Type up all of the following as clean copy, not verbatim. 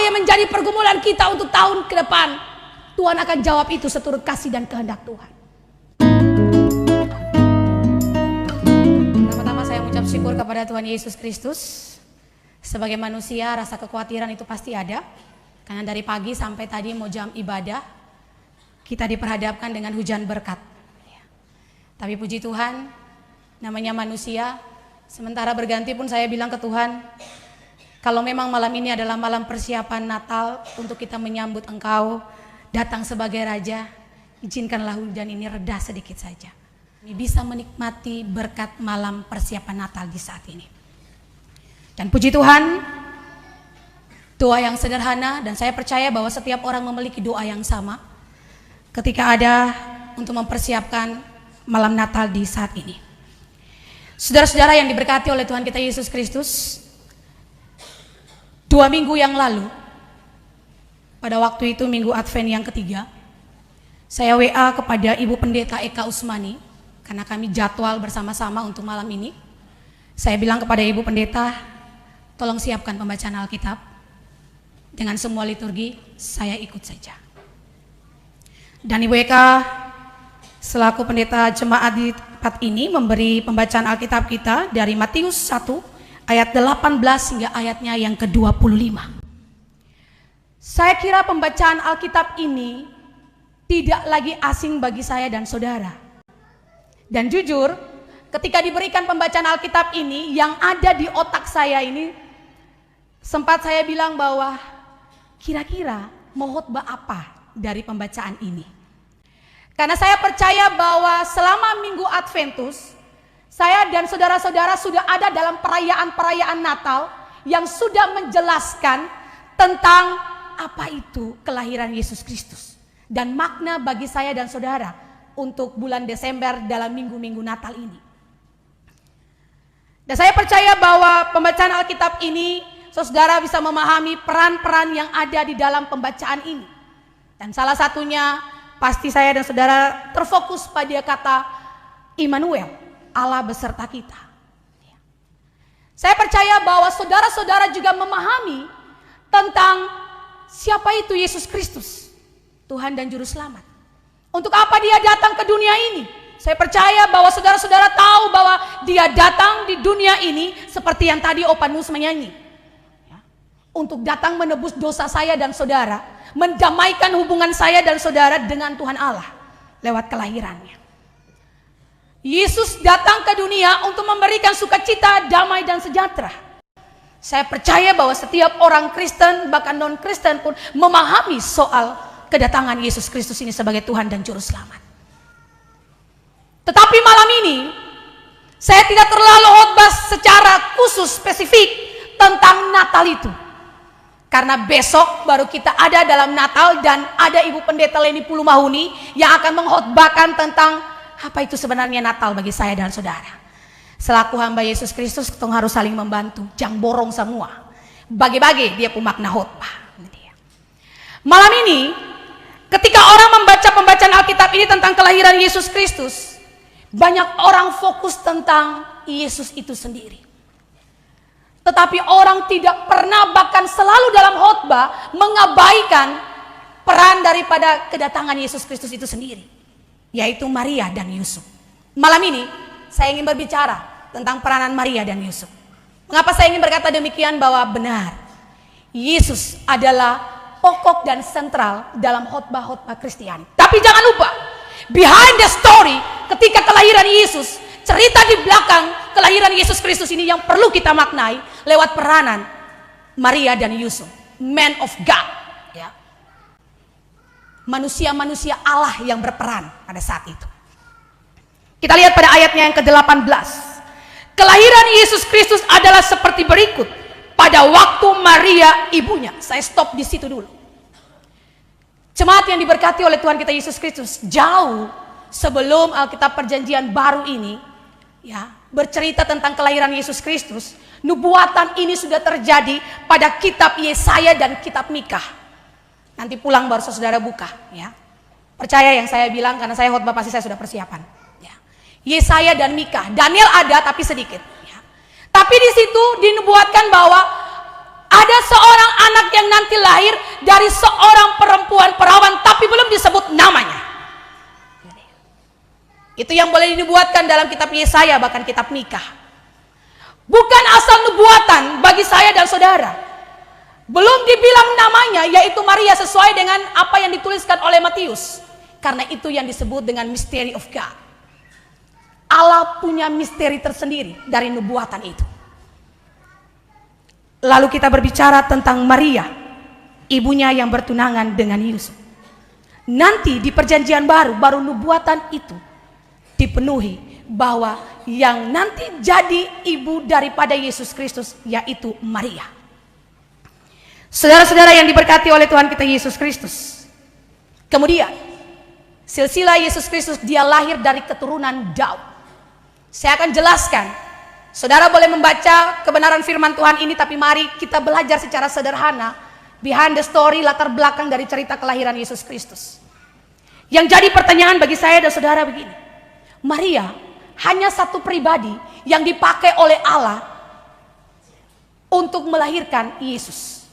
Apa yang menjadi pergumulan kita untuk tahun ke depan, Tuhan akan jawab itu seturut kasih dan kehendak Tuhan. Pertama-tama saya mengucap syukur kepada Tuhan Yesus Kristus. Sebagai manusia rasa kekhawatiran itu pasti ada. Karena dari pagi sampai tadi mau jam ibadah, kita diperhadapkan dengan hujan berkat. Tapi puji Tuhan, namanya manusia, sementara berganti pun saya bilang ke Tuhan, kalau memang malam ini adalah malam persiapan Natal untuk kita menyambut Engkau datang sebagai Raja, izinkanlah hujan ini reda sedikit saja. Bisa menikmati berkat malam persiapan Natal di saat ini. Dan puji Tuhan, doa yang sederhana, dan saya percaya bahwa setiap orang memiliki doa yang sama ketika ada untuk mempersiapkan malam Natal di saat ini. Saudara-saudara yang diberkati oleh Tuhan kita Yesus Kristus, 2 minggu yang lalu, pada waktu itu minggu Advent yang ketiga, saya WA kepada Ibu Pendeta Eka Usmani, karena kami jadwal bersama-sama untuk malam ini. Saya bilang kepada Ibu Pendeta, tolong siapkan pembacaan Alkitab, dengan semua liturgi saya ikut saja. Dan Ibu Eka selaku pendeta jemaat di tempat ini memberi pembacaan Alkitab kita dari Matius 1 ayat 18 hingga ayatnya yang ke-25. Saya kira pembacaan Alkitab ini tidak lagi asing bagi saya dan saudara. Dan jujur, ketika diberikan pembacaan Alkitab ini, yang ada di otak saya ini, sempat saya bilang bahwa kira-kira mau khotbah apa dari pembacaan ini. Karena saya percaya bahwa selama minggu Adventus, saya dan saudara-saudara sudah ada dalam perayaan-perayaan Natal yang sudah menjelaskan tentang apa itu kelahiran Yesus Kristus. Dan makna bagi saya dan saudara untuk bulan Desember dalam minggu-minggu Natal ini. Dan saya percaya bahwa pembacaan Alkitab ini, saudara bisa memahami peran-peran yang ada di dalam pembacaan ini. Dan salah satunya pasti saya dan saudara terfokus pada kata Immanuel, Allah beserta kita. Saya percaya bahwa saudara-saudara juga memahami tentang siapa itu Yesus Kristus, Tuhan dan Juru Selamat. Untuk apa dia datang ke dunia ini? Saya percaya bahwa saudara-saudara tahu bahwa dia datang di dunia ini seperti yang tadi Opa Nus menyanyi. Untuk datang menebus dosa saya dan saudara, mendamaikan hubungan saya dan saudara dengan Tuhan Allah lewat kelahirannya. Yesus datang ke dunia untuk memberikan sukacita, damai dan sejahtera. Saya percaya bahwa setiap orang Kristen, bahkan non-Kristen pun memahami soal kedatangan Yesus Kristus ini sebagai Tuhan dan Juru Selamat. Tetapi malam ini saya tidak terlalu khotbah secara khusus spesifik tentang Natal itu. Karena besok baru kita ada dalam Natal dan ada Ibu Pendeta Leni Pulumahuni yang akan mengkhotbahkan tentang apa itu sebenarnya Natal bagi saya dan saudara. Selaku hamba Yesus Kristus, kita harus saling membantu, jangan borong semua. Bagi-bagi dia pun makna khotbah. Malam ini, ketika orang membaca pembacaan Alkitab ini tentang kelahiran Yesus Kristus, banyak orang fokus tentang Yesus itu sendiri. Tetapi orang tidak pernah, bahkan selalu dalam khotbah mengabaikan peran daripada kedatangan Yesus Kristus itu sendiri, yaitu Maria dan Yusuf. Malam ini saya ingin berbicara tentang peranan Maria dan Yusuf. Mengapa saya ingin berkata demikian? Bahwa benar, Yesus adalah pokok dan sentral dalam khotbah-khotbah Kristiani. Tapi jangan lupa, behind the story, ketika kelahiran Yesus, cerita di belakang kelahiran Yesus Kristus ini yang perlu kita maknai lewat peranan Maria dan Yusuf, man of God, ya. Manusia-manusia Allah yang berperan pada saat itu. Kita lihat pada ayatnya yang ke-18. Kelahiran Yesus Kristus adalah seperti berikut. Pada waktu Maria ibunya, saya stop di situ dulu. Jemaat yang diberkati oleh Tuhan kita Yesus Kristus, jauh sebelum Alkitab Perjanjian Baru ini, ya, bercerita tentang kelahiran Yesus Kristus, nubuatan ini sudah terjadi pada kitab Yesaya dan kitab Mika. Nanti pulang baru saudara buka, ya. Percaya yang saya bilang, karena saya khotbah pasti saya sudah persiapan, ya. Yesaya dan Mika. Daniel ada tapi sedikit, ya. Tapi di situ dinubuatkan bahwa Ada seorang anak yang nanti lahir dari seorang perempuan perawan tapi belum disebut namanya. Itu yang boleh dinubuatkan dalam kitab Yesaya, bahkan kitab Mikha. Bukan asal nubuatan bagi saya dan saudara. Belum dibilang namanya, yaitu Maria, sesuai dengan apa yang dituliskan oleh Matius. Karena itu yang disebut dengan mystery of God. Allah punya misteri tersendiri dari nubuatan itu. Lalu kita berbicara tentang Maria, ibunya yang bertunangan dengan Yusuf. Nanti di perjanjian baru nubuatan itu dipenuhi, bahwa yang nanti jadi ibu daripada Yesus Kristus yaitu Maria. Saudara-saudara yang diberkati oleh Tuhan kita Yesus Kristus. Kemudian silsilah Yesus Kristus, dia lahir dari keturunan Daud. Saya akan jelaskan. Saudara boleh membaca kebenaran firman Tuhan ini, tapi mari kita belajar secara sederhana behind the story, latar belakang dari cerita kelahiran Yesus Kristus. Yang jadi pertanyaan bagi saya dan saudara begini. Maria hanya satu pribadi yang dipakai oleh Allah untuk melahirkan Yesus.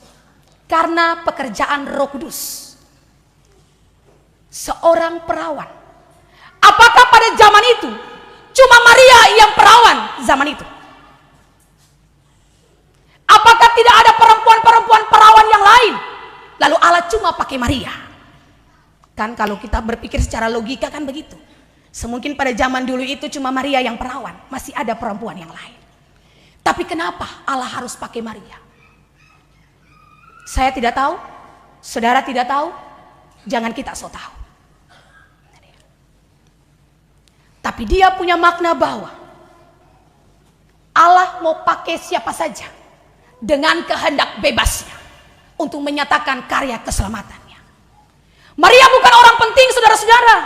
Karena pekerjaan Roh Kudus. Seorang perawan. Apakah pada zaman itu cuma Maria yang perawan zaman itu? Apakah tidak ada perempuan-perempuan perawan yang lain? Lalu Allah cuma pakai Maria? Kan kalau kita berpikir secara logika kan begitu. Semungkin pada zaman dulu itu cuma Maria yang perawan, masih ada perempuan yang lain. Tapi kenapa Allah harus pakai Maria? Saya tidak tahu, saudara tidak tahu, jangan kita so tahu. Tapi dia punya makna bahwa Allah mau pakai siapa saja dengan kehendak bebasnya untuk menyatakan karya keselamatannya. Maria bukan orang penting, saudara-saudara.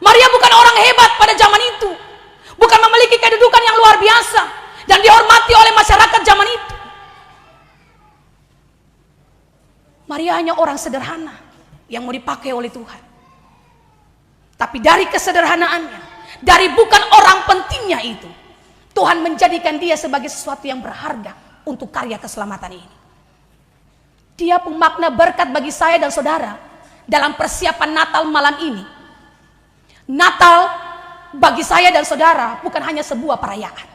Maria bukan orang hebat pada zaman itu, bukan memiliki kedudukan yang luar biasa dan dihormati oleh masyarakat zaman itu. Maria hanya orang sederhana yang mau dipakai oleh Tuhan. Tapi dari kesederhanaannya, dari bukan orang pentingnya itu, Tuhan menjadikan dia sebagai sesuatu yang berharga untuk karya keselamatan ini. Dia pun makna berkat bagi saya dan saudara dalam persiapan Natal malam ini. Natal bagi saya dan saudara bukan hanya sebuah perayaan.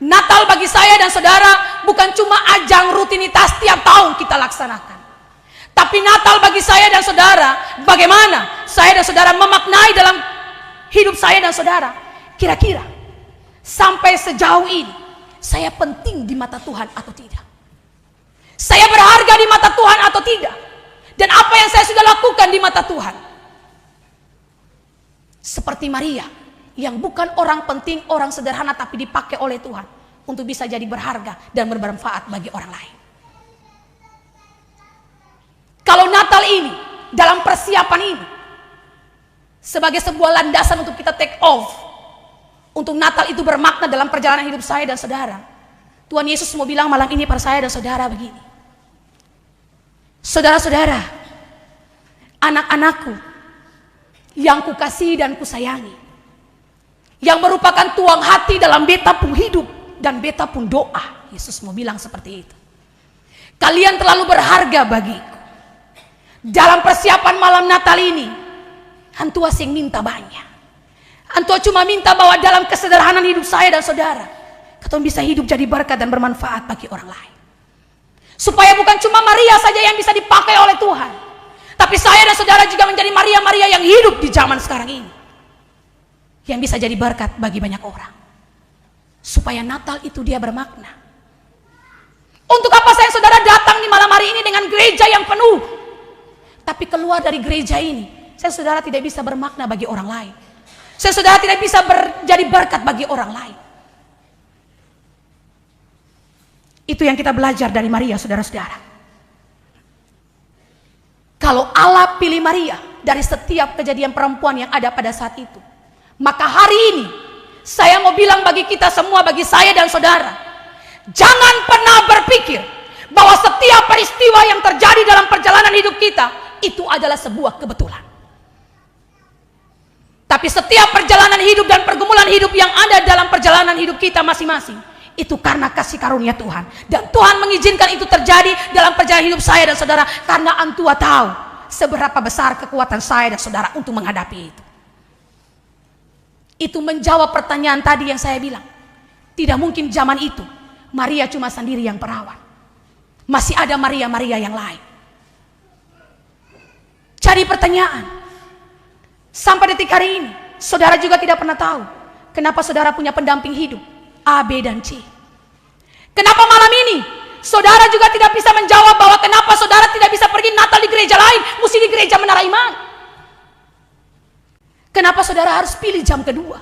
Natal bagi saya dan saudara bukan cuma ajang rutinitas tiap tahun kita laksanakan. Tapi Natal bagi saya dan saudara, bagaimana saya dan saudara memaknai dalam hidup saya dan saudara. Kira-kira sampai sejauh ini saya penting di mata Tuhan atau tidak? Saya berharga di mata Tuhan atau tidak? Dan apa yang saya sudah lakukan di mata Tuhan? Seperti Maria yang bukan orang penting, orang sederhana, tapi dipakai oleh Tuhan untuk bisa jadi berharga dan bermanfaat bagi orang lain. Kalau Natal ini, dalam persiapan ini, sebagai sebuah landasan untuk kita take off, untuk Natal itu bermakna dalam perjalanan hidup saya dan saudara, Tuhan Yesus mau bilang malam ini pada saya dan saudara begini. Saudara-saudara, anak-anakku yang kukasihi dan kusayangi, yang merupakan tuang hati dalam beta pun hidup dan beta pun doa. Yesus mau bilang seperti itu. Kalian terlalu berharga bagiku. Dalam persiapan malam Natal ini, Hantua sing minta banyak. Hantua cuma minta bahwa dalam kesederhanaan hidup saya dan saudara, kita bisa hidup jadi berkat dan bermanfaat bagi orang lain. Supaya bukan cuma Maria saja yang bisa dipakai oleh Tuhan, tapi saya dan saudara juga menjadi Maria-Maria yang hidup di zaman sekarang ini, yang bisa jadi berkat bagi banyak orang. Supaya Natal itu dia bermakna. Untuk apa saya saudara datang di malam hari ini dengan gereja yang penuh, tapi keluar dari gereja ini, saya saudara tidak bisa bermakna bagi orang lain. Saya saudara tidak bisa jadi berkat bagi orang lain. Itu yang kita belajar dari Maria, saudara-saudara. Kalau Allah pilih Maria dari setiap kejadian perempuan yang ada pada saat itu, maka hari ini saya mau bilang bagi kita semua, bagi saya dan saudara, jangan pernah berpikir bahwa setiap peristiwa yang terjadi dalam perjalanan hidup kita itu adalah sebuah kebetulan. Tapi setiap perjalanan hidup dan pergumulan hidup yang ada dalam perjalanan hidup kita masing-masing, Itu karena kasih karunia Tuhan. Dan Tuhan mengizinkan itu terjadi dalam perjalanan hidup saya dan saudara. Karena Antua tahu seberapa besar kekuatan saya dan saudara untuk menghadapi itu. Itu menjawab pertanyaan tadi yang saya bilang. Tidak mungkin zaman itu Maria cuma sendiri yang perawan. Masih ada Maria-Maria yang lain. Jadi pertanyaan, sampai detik hari ini saudara juga tidak pernah tahu kenapa saudara punya pendamping hidup A, B, dan C. Kenapa malam ini saudara juga tidak bisa menjawab bahwa kenapa saudara tidak bisa pergi Natal di gereja lain, mesti di gereja Menara Iman. Kenapa saudara harus pilih jam kedua?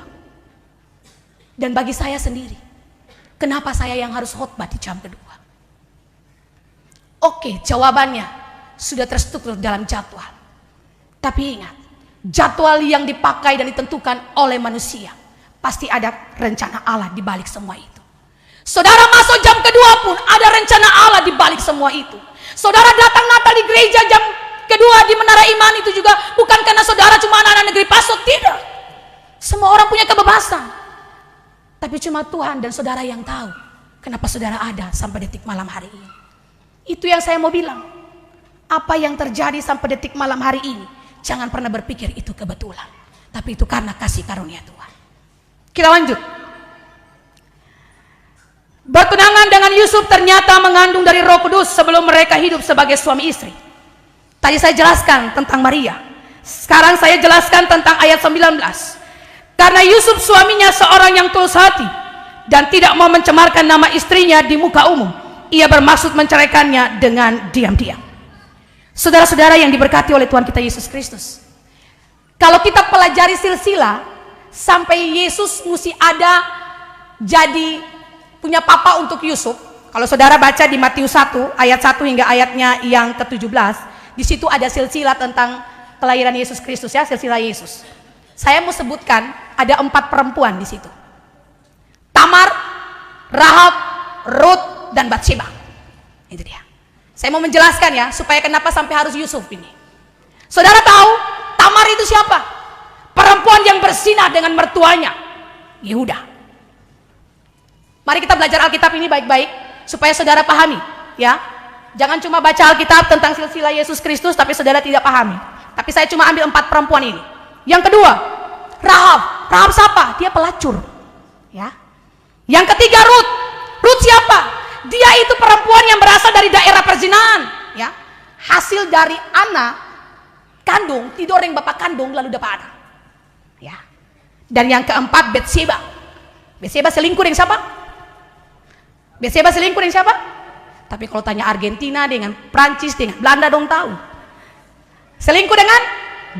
Dan bagi saya sendiri, kenapa saya yang harus khotbah di jam kedua? Oke, jawabannya sudah terstruktur dalam jadwal. Tapi ingat, jadwal yang dipakai dan ditentukan oleh manusia, pasti ada rencana Allah di balik semua itu. Saudara masuk jam kedua pun ada rencana Allah di balik semua itu. Saudara datang Natal di gereja jam kedua di Menara Iman itu juga bukan karena saudara cuma anak-anak negeri pastor, tidak. Semua orang punya kebebasan. Tapi cuma Tuhan dan saudara yang tahu kenapa saudara ada sampai detik malam hari ini. Itu yang saya mau bilang. Apa yang terjadi sampai detik malam hari ini, jangan pernah berpikir itu kebetulan. Tapi itu karena kasih karunia Tuhan. Kita lanjut. Bertunangan dengan Yusuf ternyata mengandung dari Roh Kudus sebelum mereka hidup sebagai suami istri. Tadi saya jelaskan tentang Maria. Sekarang saya jelaskan tentang ayat 19. Karena Yusuf suaminya seorang yang tulus hati dan tidak mau mencemarkan nama istrinya di muka umum, ia bermaksud menceraikannya dengan diam-diam. Saudara-saudara yang diberkati oleh Tuhan kita Yesus Kristus, kalau kita pelajari silsilah sampai Yesus mesti ada jadi punya papa untuk Yusuf. Kalau saudara baca di Matius 1 ayat 1 hingga ayatnya yang ke-17, di situ ada silsilah tentang kelahiran Yesus Kristus, ya, silsilah Yesus. Saya mau sebutkan ada 4 perempuan di situ. Tamar, Rahab, Ruth, dan Batseba. Itu dia. Saya mau menjelaskan ya, supaya kenapa sampai harus Yusuf ini. Saudara tahu Tamar itu siapa? Perempuan yang berzinah dengan mertuanya Yehuda. Mari kita belajar Alkitab ini baik-baik supaya saudara pahami, ya. Jangan cuma baca Alkitab tentang silsilah Yesus Kristus tapi saudara tidak pahami. Tapi saya cuma ambil 4 perempuan ini. Yang kedua, Rahab. Rahab siapa? Dia pelacur, ya. Yang ketiga, Ruth. Ruth siapa? Dia itu perempuan yang berasal dari daerah perzinahan, ya. Hasil dari anak kandung, tidur yang bapak kandung lalu dapat anak, ya. Dan yang keempat, Batseba. Batseba selingkuh dengan siapa? Batseba selingkuh dengan siapa? Tapi kalau tanya Argentina dengan Prancis dengan Belanda dong tahu. Selingkuh dengan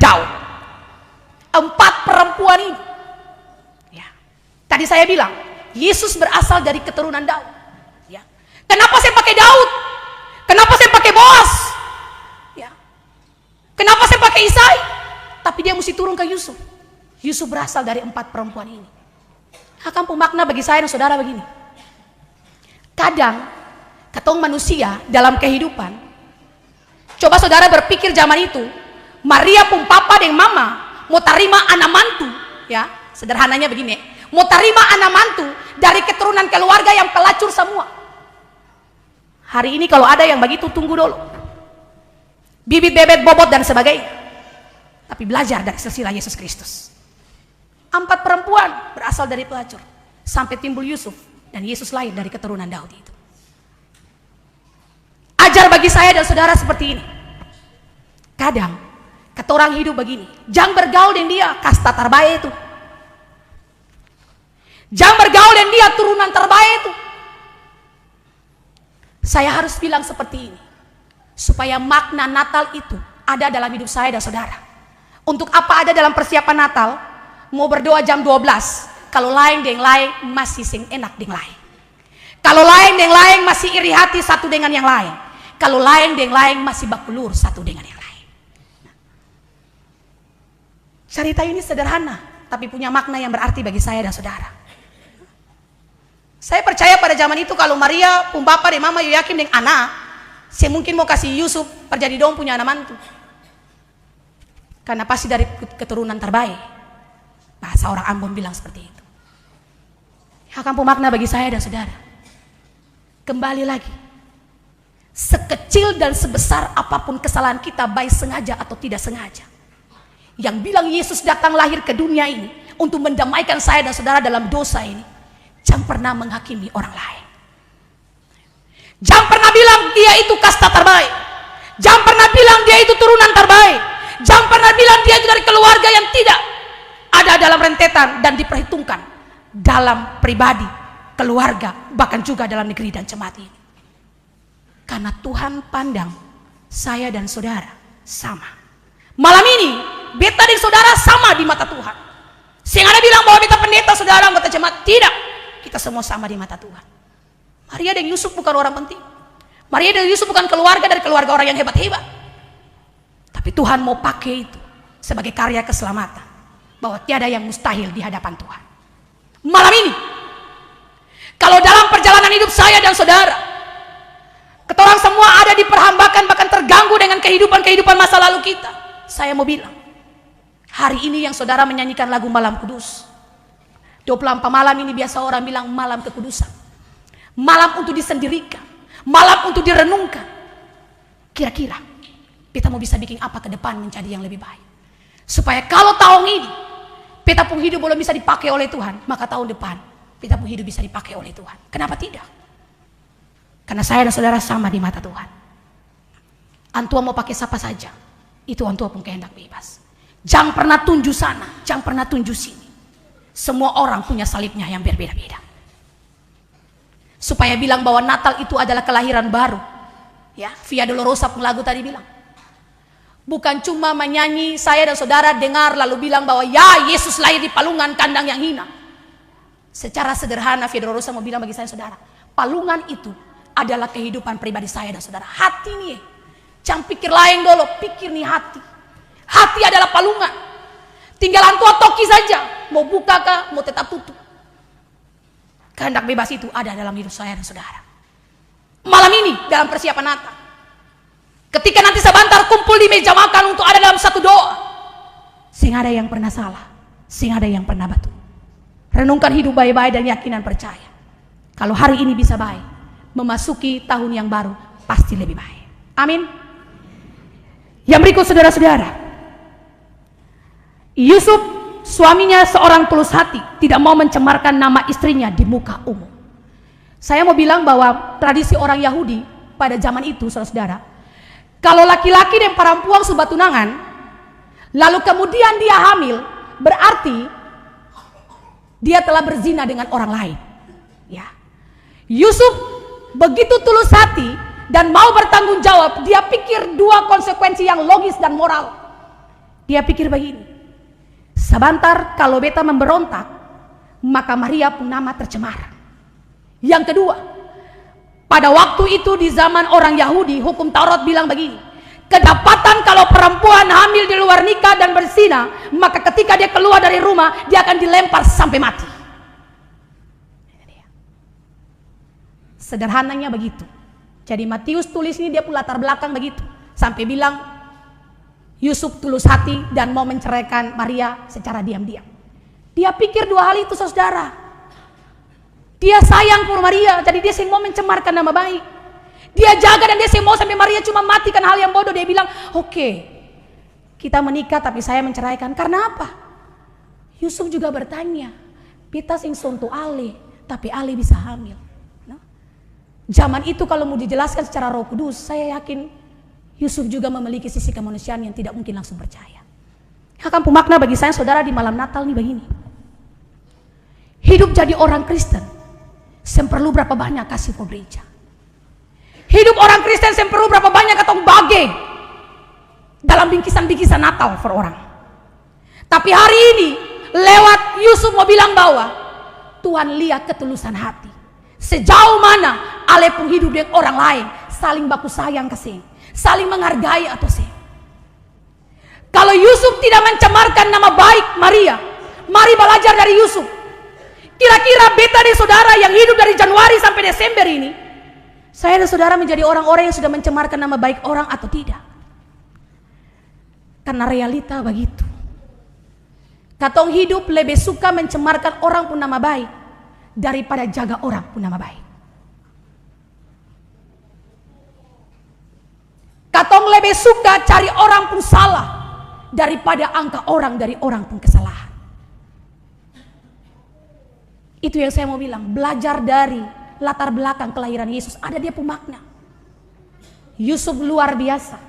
Daud. 4 perempuan ini, ya. Tadi saya bilang Yesus berasal dari keturunan Daud, ya. Kenapa saya pakai Daud? Kenapa saya pakai Boas? Ya. Kenapa saya pakai Isai? Tapi dia mesti turun ke Yusuf. Yusuf berasal dari 4 perempuan ini. Akan pemakna bagi saya dan saudara begini. Kadang ketong manusia dalam kehidupan, coba saudara berpikir zaman itu Maria pun papa dan mama mau terima anak mantu, ya. Sederhananya begini, mau terima anak mantu dari keturunan keluarga yang pelacur semua. Hari ini kalau ada yang begitu tunggu dulu, bibit bebet bobot dan sebagainya. Tapi belajar dari silsilah Yesus Kristus. 4 perempuan berasal dari pelacur sampai timbul Yusuf, dan Yesus lahir dari keturunan Daud itu. Ajar bagi saya dan saudara seperti ini. Kadang kata orang hidup begini, jangan bergaul dengan dia kasta terbaik itu, jangan bergaul dengan dia turunan terbaik itu. Saya harus bilang seperti ini supaya makna Natal itu ada dalam hidup saya dan saudara. Untuk apa ada dalam persiapan Natal? Mau berdoa jam 12, kalau lain dengan lain masih sing enak dengan lain. Kalau lain dengan lain masih iri hati satu dengan yang lain. Kalau lain dengan lain masih bakulur satu dengan yang lain. Cerita ini sederhana, tapi punya makna yang berarti bagi saya dan saudara. Saya percaya pada zaman itu kalau Maria, pun papa dan mama Yoyakim dengan anak, saya mungkin mau kasih Yusuf perjadi dong punya anak mantu. Karena pasti dari keturunan terbaik. Bahasa orang Ambon bilang seperti itu. Akan pemakna bagi saya dan saudara. Kembali lagi, sekecil dan sebesar apapun kesalahan kita, baik sengaja atau tidak sengaja, yang bilang Yesus datang lahir ke dunia ini untuk mendamaikan saya dan saudara dalam dosa ini, jangan pernah menghakimi orang lain. Jangan pernah bilang dia itu kasta terbaik. Jangan pernah bilang dia itu turunan terbaik. Jangan pernah bilang dia itu dari keluarga yang tidak ada dalam rentetan dan diperhitungkan dalam pribadi, keluarga, bahkan juga dalam negeri dan jemaat ini. Karena Tuhan pandang saya dan saudara sama. Malam ini beta dan saudara sama di mata Tuhan. Sehingga ada bilang bahwa beta pendeta, saudara anggota jemaat, tidak. Kita semua sama di mata Tuhan. Maria dan Yusuf bukan orang penting. Maria dan Yusuf bukan keluarga dari keluarga orang yang hebat-hebat. Tapi Tuhan mau pakai itu sebagai karya keselamatan. Bahwa tiada yang mustahil di hadapan Tuhan. Malam ini, kalau dalam perjalanan hidup saya dan saudara, ketorang semua ada diperhambakan, bahkan terganggu dengan kehidupan masa lalu kita, saya mau bilang, hari ini yang saudara menyanyikan lagu Malam Kudus, 24 malam ini biasa orang bilang malam kekudusan, malam untuk disendirikan, malam untuk direnungkan. Kira-kira kita mau bisa bikin apa ke depan menjadi yang lebih baik, supaya kalau tahun ini kita pun hidup belum bisa dipakai oleh Tuhan, maka tahun depan kita pun hidup bisa dipakai oleh Tuhan. Kenapa tidak? Karena saya dan saudara sama di mata Tuhan. Antua mau pakai siapa saja, itu antua pun kehendak bebas. Jangan pernah tunjuk sana, jangan pernah tunjuk sini. Semua orang punya salibnya yang berbeda-beda. Supaya bilang bahwa Natal itu adalah kelahiran baru. Ya, Via Dolorosa pun lagu tadi bilang. Bukan cuma menyanyi, saya dan saudara dengar lalu bilang bahwa ya Yesus lahir di palungan kandang yang hina. Secara sederhana Via Dolorosa mau bilang bagi saya saudara, palungan itu adalah kehidupan pribadi saya dan saudara. Hati nih, jangan pikir lain dulu, pikir nih hati. Hati adalah palungan. Tinggal antua toki saja, mau buka kah, mau tetap tutup. Kehendak bebas itu ada dalam hidup saya dan saudara. Malam ini dalam persiapan Natal, ketika nanti sebentar kumpul di meja makan untuk ada dalam satu doa, sing ada yang pernah salah, sing ada yang pernah batu. Renungkan hidup baik-baik dan yakinan percaya. Kalau hari ini bisa baik, memasuki tahun yang baru pasti lebih baik. Amin. Yang berikut saudara-saudara, Yusuf suaminya seorang tulus hati, tidak mau mencemarkan nama istrinya di muka umum. Saya mau bilang bahwa tradisi orang Yahudi pada zaman itu saudara-saudara, kalau laki-laki dan perempuan sudah tunangan, lalu kemudian dia hamil, berarti dia telah berzina dengan orang lain. Ya, Yusuf begitu tulus hati dan mau bertanggung jawab. Dia pikir dua konsekuensi yang logis dan moral. Dia pikir begini, sebentar kalau beta memberontak, maka Maria pun nama tercemar. Yang kedua, pada waktu itu di zaman orang Yahudi, hukum Taurat bilang begini, kedapatan kalau perempuan hamil di luar nikah dan berzina, maka ketika dia keluar dari rumah, dia akan dilempar sampai mati. Sederhananya begitu. Jadi Matius tulis ini dia pun latar belakang begitu. Sampai bilang Yusuf tulus hati dan mau menceraikan Maria secara diam-diam. Dia pikir dua hal itu saudara. Dia sayang por Maria, jadi dia mau mencemarkan nama baik. Dia jaga dan dia mau sampai Maria cuma matikan hal yang bodoh. Dia bilang, oke, kita menikah tapi saya menceraikan. Karena apa? Yusuf juga bertanya, kita sing sonto Ali, tapi Ali bisa hamil. Nah, zaman itu kalau mau dijelaskan secara Roh Kudus, saya yakin Yusuf juga memiliki sisi kemanusiaan yang tidak mungkin langsung percaya. Akan pemakna bagi saya saudara di malam Natal nih begini. Hidup jadi orang Kristen, perlu berapa banyak kasih ke gereja. Hidup orang Kristen perlu berapa banyak katong bagi dalam bingkisan-bingkisan Natal for orang. Tapi hari ini lewat Yusuf mau bilang bahwa Tuhan lihat ketulusan hati. Sejauh mana ale pun hidup dengan orang lain, saling baku sayang kesini, saling menghargai atau sih. Kalau Yusuf tidak mencemarkan nama baik Maria, mari belajar dari Yusuf. Kira-kira beta dan saudara yang hidup dari Januari sampai Desember ini, saya dan saudara menjadi orang-orang yang sudah mencemarkan nama baik orang atau tidak? Karena realita begitu. Katong hidup lebih suka mencemarkan orang pun nama baik daripada jaga orang pun nama baik. Katong lebih suka cari orang pun salah daripada angka orang dari orang pun kesalahan. Itu yang saya mau bilang. Belajar dari latar belakang kelahiran Yesus, ada dia pemakna. Yusuf luar biasa.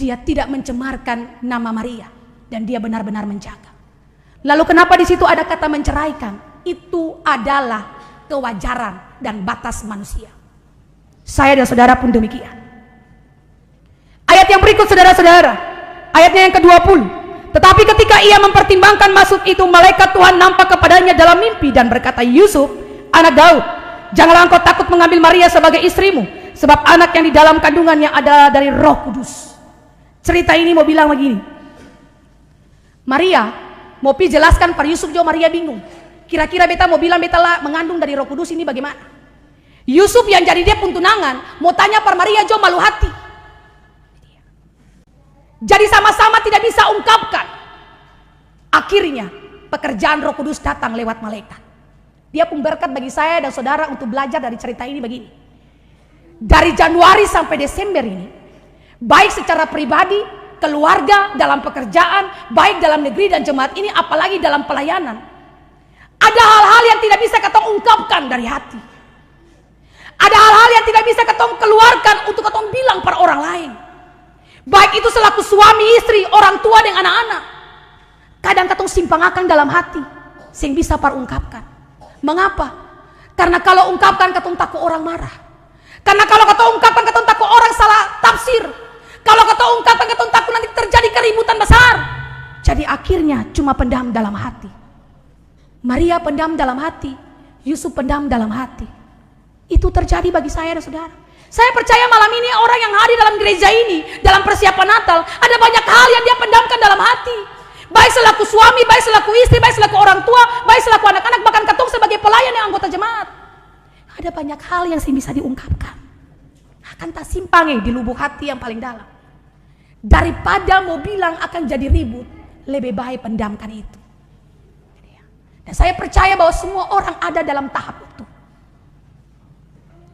Dia tidak mencemarkan nama Maria dan dia benar-benar menjaga. Lalu kenapa di situ ada kata menceraikan? Itu adalah kewajaran dan batas manusia. Saya dan saudara pun demikian. Ayat yang berikut saudara-saudara, ayatnya yang ke-20. Tetapi ketika ia mempertimbangkan maksud itu, malaikat Tuhan nampak kepadanya dalam mimpi dan berkata, Yusuf, anak Daud, janganlah engkau takut mengambil Maria sebagai istrimu, sebab anak yang di dalam kandungannya adalah dari Roh Kudus. Cerita ini mau bilang begini. Maria mau pi jelaskan pada Yusuf, jo Maria bingung. Kira-kira beta mau bilang beta lah mengandung dari Roh Kudus ini bagaimana? Yusuf yang jadi dia pun tunangan mau tanya par Maria, jo malu hati. Jadi sama-sama tidak bisa ungkapkan. Akhirnya pekerjaan Roh Kudus datang lewat malaikat. Dia pun berkat bagi saya dan saudara untuk belajar dari cerita ini begini. Dari Januari sampai Desember ini, baik secara pribadi, keluarga, dalam pekerjaan, baik dalam negeri dan jemaat ini, apalagi dalam pelayanan, ada hal-hal yang tidak bisa ketong ungkapkan dari hati. Ada hal-hal yang tidak bisa ketong keluarkan untuk ketong bilang pada orang lain. Baik itu selaku suami, istri, orang tua dan anak-anak. Kadang ketong simpangakan dalam hati, sing bisa par ungkapkan. Mengapa? Karena kalau ungkapkan ketong takut orang marah. Karena kalau ketong ungkapkan ketong takut orang salah tafsir. Kalau ketong ungkapkan ketong takut nanti terjadi keributan besar. Jadi akhirnya cuma pendam dalam hati. Maria pendam dalam hati, Yusuf pendam dalam hati. Itu terjadi bagi saya dan saudara. Saya percaya malam ini orang yang hadir dalam gereja ini, dalam persiapan Natal, ada banyak hal yang dia pendamkan dalam hati. Baik selaku suami, baik selaku istri, baik selaku orang tua, baik selaku anak-anak, bahkan ketong sebagai pelayan yang anggota jemaat. Ada banyak hal yang bisa diungkapkan. Akan tak simpangi di lubuk hati yang paling dalam. Daripada mau bilang akan jadi ribut, lebih baik pendamkan itu. Dan saya percaya bahwa semua orang ada dalam tahap itu.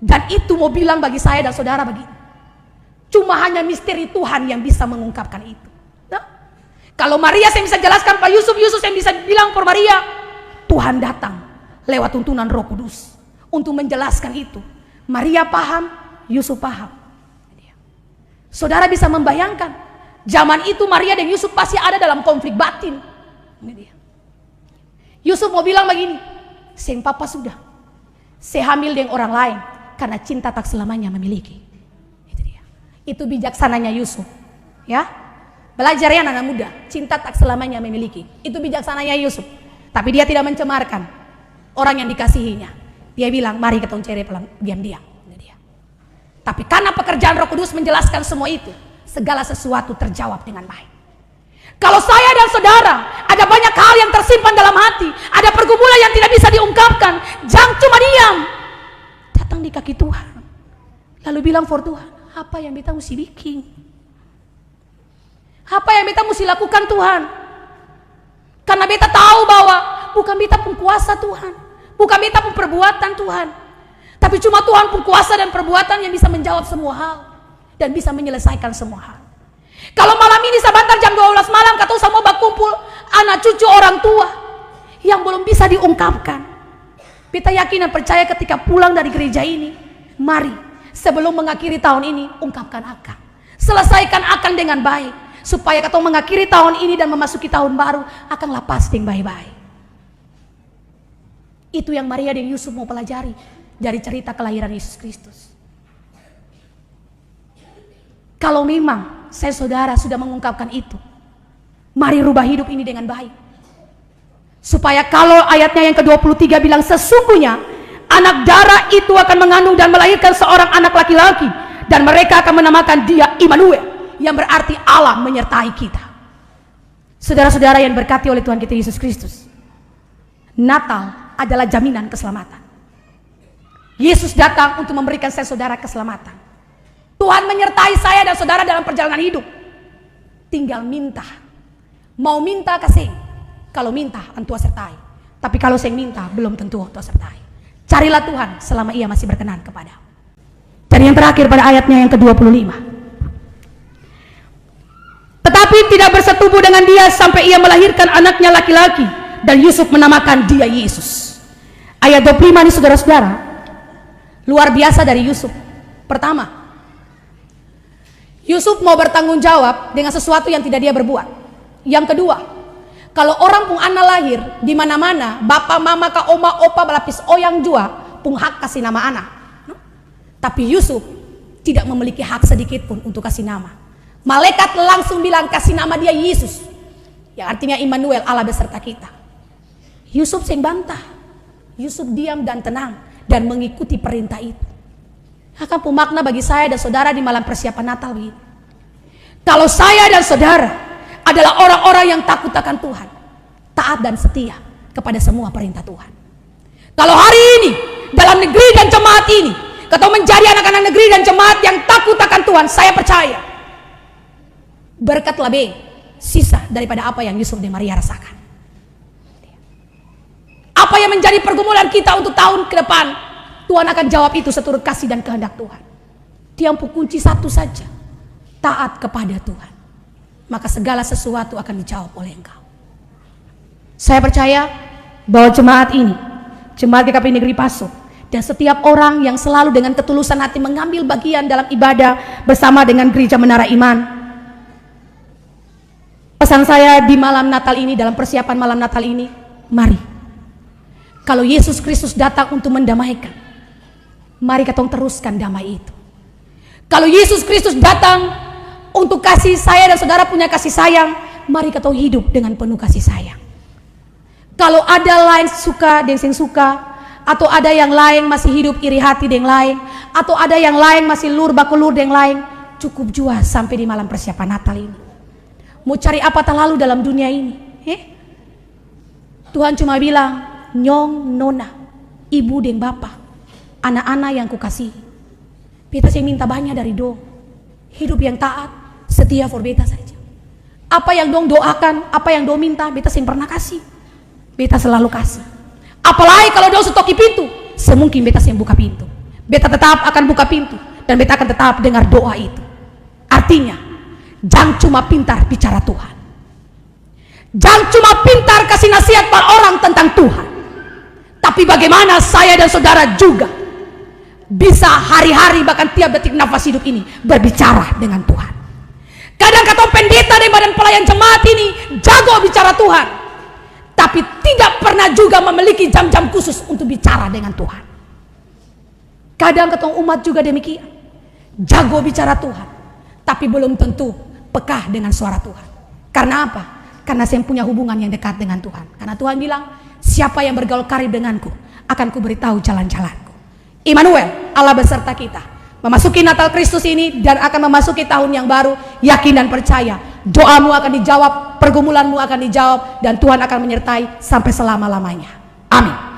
Dan itu mau bilang bagi saya dan saudara begini. Cuma hanya misteri Tuhan yang bisa mengungkapkan itu. Nah, kalau Maria saya bisa jelaskan Pak Yusuf, Yusuf yang bisa bilang per Maria, Tuhan datang lewat tuntunan Roh Kudus untuk menjelaskan itu. Maria paham, Yusuf paham. Saudara bisa membayangkan, zaman itu Maria dan Yusuf pasti ada dalam konflik batin. Yusuf mau bilang begini, sing papa sudah, saya hamil dengan orang lain. Karena cinta tak selamanya memiliki. Itu dia. Itu bijaksananya Yusuf. Ya, belajar ya anak muda. Cinta tak selamanya memiliki. Itu bijaksananya Yusuf. Tapi dia tidak mencemarkan orang yang dikasihinya. Dia bilang, mari ketong cari pelan diam-diam. Tapi karena pekerjaan Roh Kudus menjelaskan semua itu, segala sesuatu terjawab dengan baik. Kalau saya dan saudara ada banyak hal yang tersimpan dalam hati, ada pergumulan yang tidak bisa diungkapkan, jangan cuma diam. Datang di kaki Tuhan, lalu bilang for Tuhan, apa yang beta mesti bikin? Apa yang beta mesti lakukan Tuhan? Karena beta tahu bahwa bukan beta pun kuasa Tuhan, bukan beta pun perbuatan Tuhan, tapi cuma Tuhan pun kuasa dan perbuatan yang bisa menjawab semua hal dan bisa menyelesaikan semua hal. Kalau malam ini sebentar jam 12 malam kata semua berkumpul anak cucu orang tua yang belum bisa diungkapkan. Beta yakin dan percaya ketika pulang dari gereja ini, mari sebelum mengakhiri tahun ini ungkapkan akan. Selesaikan akan dengan baik supaya kata mengakhiri tahun ini dan memasuki tahun baru akan lepas dengan baik-baik. Itu yang Maria dan Yusuf mau pelajari dari cerita kelahiran Yesus Kristus. Kalau memang saya saudara sudah mengungkapkan itu, mari rubah hidup ini dengan baik. Supaya kalau ayatnya yang ke-23 bilang sesungguhnya anak darah itu akan mengandung dan melahirkan seorang anak laki-laki dan mereka akan menamakan dia Immanuel, yang berarti Allah menyertai kita. Saudara-saudara yang berkati oleh Tuhan kita Yesus Kristus, Natal adalah jaminan keselamatan. Yesus datang untuk memberikan saya saudara keselamatan. Tuhan menyertai saya dan saudara dalam perjalanan hidup. Tinggal minta. Mau minta kasih. Kalau minta Tuhan sertai. Tapi kalau saya minta belum tentu Tuhan sertai. Carilah Tuhan selama ia masih berkenan kepada. Dan yang terakhir pada ayatnya yang ke-25. Tetapi tidak bersetubuh dengan dia sampai ia melahirkan anaknya laki-laki, dan Yusuf menamakan dia Yesus. Ayat 25 ini saudara-saudara, luar biasa dari Yusuf. Pertama, Yusuf mau bertanggung jawab dengan sesuatu yang tidak dia berbuat. Yang kedua, kalau orang pun anak lahir di mana-mana, bapak, mama, ka, oma, opa, balapis, oyang jua, pun hak kasih nama anak. Tapi Yusuf tidak memiliki hak sedikit pun untuk kasih nama. Malaikat langsung bilang kasih nama dia Yesus, yang artinya Immanuel, Allah beserta kita. Yusuf sing bantah. Yusuf diam dan tenang dan mengikuti perintah itu. Akan pemakna bagi saya dan saudara di malam persiapan Natal begini. Kalau saya dan saudara adalah orang-orang yang takut akan Tuhan, taat dan setia kepada semua perintah Tuhan. Kalau hari ini dalam negeri dan jemaat ini kita menjadi anak-anak negeri dan jemaat yang takut akan Tuhan, saya percaya berkat lebih sisa daripada apa yang Yusuf dan Maria rasakan. Apa yang menjadi pergumulan kita untuk tahun ke depan, Tuhan akan jawab itu seturut kasih dan kehendak Tuhan. Tiampu kunci satu saja, taat kepada Tuhan, maka segala sesuatu akan dijawab oleh engkau. Saya percaya bahwa jemaat ini, jemaat GKP Negeri Paso, dan setiap orang yang selalu dengan ketulusan hati mengambil bagian dalam ibadah bersama dengan Gereja Menara Iman. Pesan saya di malam Natal ini, dalam persiapan malam Natal ini, mari, kalau Yesus Kristus datang untuk mendamaikan, mari kita teruskan damai itu. Kalau Yesus Kristus datang untuk kasih saya dan saudara punya kasih sayang, mari kita hidup dengan penuh kasih sayang. Kalau ada lain suka dan sing suka, atau ada yang lain masih hidup iri hati dengan lain, atau ada yang lain masih lur bakulur dengan lain, cukup jua sampai di malam persiapan Natal ini. Mau cari apa terlalu dalam dunia ini? Tuhan cuma bilang, nyong, nona, ibu dan bapak, anak-anak yang kukasihi. Beta saya minta banyak dari dong. Hidup yang taat, setia for beta saja. Apa yang dong doakan, apa yang dong minta, beta saya pernah kasih. Beta selalu kasih. Apalagi kalau dong setoki pintu, semungkin beta saya buka pintu. Beta tetap akan buka pintu, dan beta akan tetap dengar doa itu. Artinya, jangan cuma pintar bicara Tuhan. Jangan cuma pintar kasih nasihat pada orang tentang Tuhan. Tapi bagaimana saya dan saudara juga bisa hari-hari bahkan tiap detik nafas hidup ini berbicara dengan Tuhan. Kadang kata pendeta dan badan pelayan jemaat ini jago bicara Tuhan, tapi tidak pernah juga memiliki jam-jam khusus untuk bicara dengan Tuhan. Kadang kata umat juga demikian, jago bicara Tuhan, tapi belum tentu peka dengan suara Tuhan. Karena apa? Karena saya punya hubungan yang dekat dengan Tuhan. Karena Tuhan bilang, siapa yang bergaul karib denganku, akan kuberitahu jalan-jalanku. Immanuel, Allah beserta kita, memasuki Natal Kristus ini dan akan memasuki tahun yang baru. Yakin dan percaya, doamu akan dijawab, pergumulanmu akan dijawab, dan Tuhan akan menyertai sampai selama-lamanya. Amin.